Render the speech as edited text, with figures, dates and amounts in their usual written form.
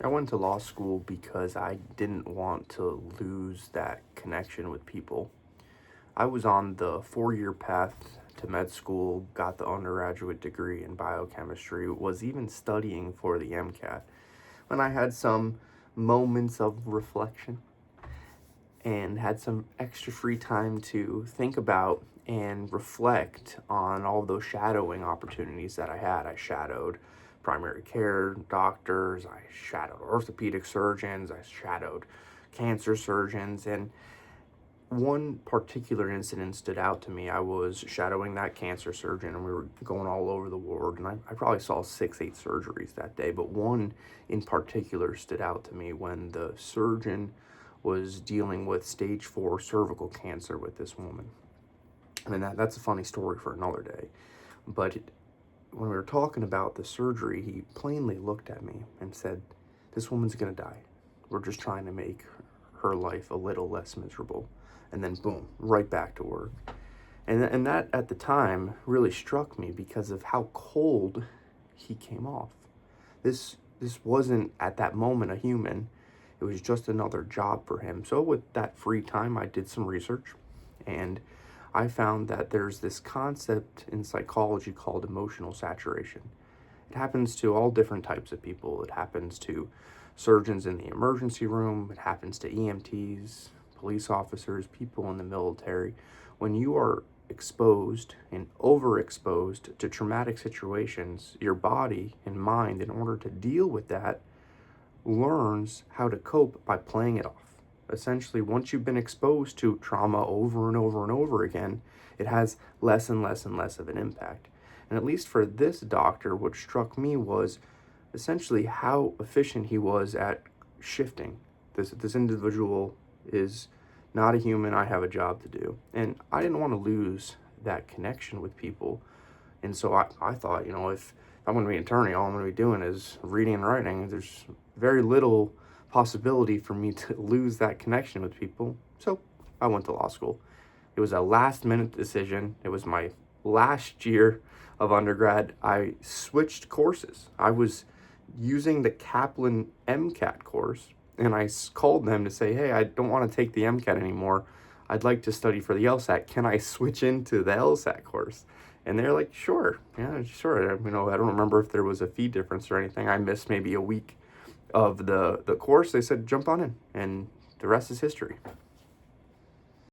I went to law school because I didn't want to lose that connection with people. I was on the 4 year path to med school, got the undergraduate degree in biochemistry, was even studying for the MCAT. When I had some moments of reflection and had some extra free time to think about and reflect on all those shadowing opportunities that I had. I shadowed primary care doctors, I shadowed orthopedic surgeons, I shadowed cancer surgeons, and one particular incident stood out to me. I was shadowing that cancer surgeon and we were going all over the ward, and I probably saw 6, 8 surgeries that day, but one in particular stood out to me when the surgeon was dealing with stage 4 cervical cancer with this woman. And that's a funny story for another day. But when we were talking about the surgery, he plainly looked at me and said, "This woman's gonna die. We're just trying to make her life a little less miserable." And then boom, right back to work. And that at the time really struck me because of how cold he came off. This wasn't at that moment a human. It was just another job for him. So with that free time, I did some research, and I found that there's this concept in psychology called emotional saturation. It happens to all different types of people. It happens to surgeons in the emergency room, it happens to EMTs, police officers, people in the military. When you are exposed and overexposed to traumatic situations, your body and mind, in order to deal with that, learns how to cope by playing it off. Essentially, once you've been exposed to trauma over and over and over again, it has less and less and less of an impact. And at least for this doctor, what struck me was essentially how efficient he was at shifting. This individual is not a human. I have a job to do. And I didn't want to lose that connection with people. And so I thought, if I'm going to be an attorney, all I'm going to be doing is reading and writing. There's very little possibility for me to lose that connection with people. So I went to law school. It was a last minute decision. It was my last year of undergrad. I switched courses. I was using the Kaplan MCAT course, and I called them to say, "Hey, I don't want to take the MCAT anymore. I'd like to study for the LSAT. Can I switch into the LSAT course?" And they're like, "Sure, yeah, sure." I don't remember if there was a fee difference or anything. I missed maybe a week of the course. They said, "Jump on in," and the rest is history.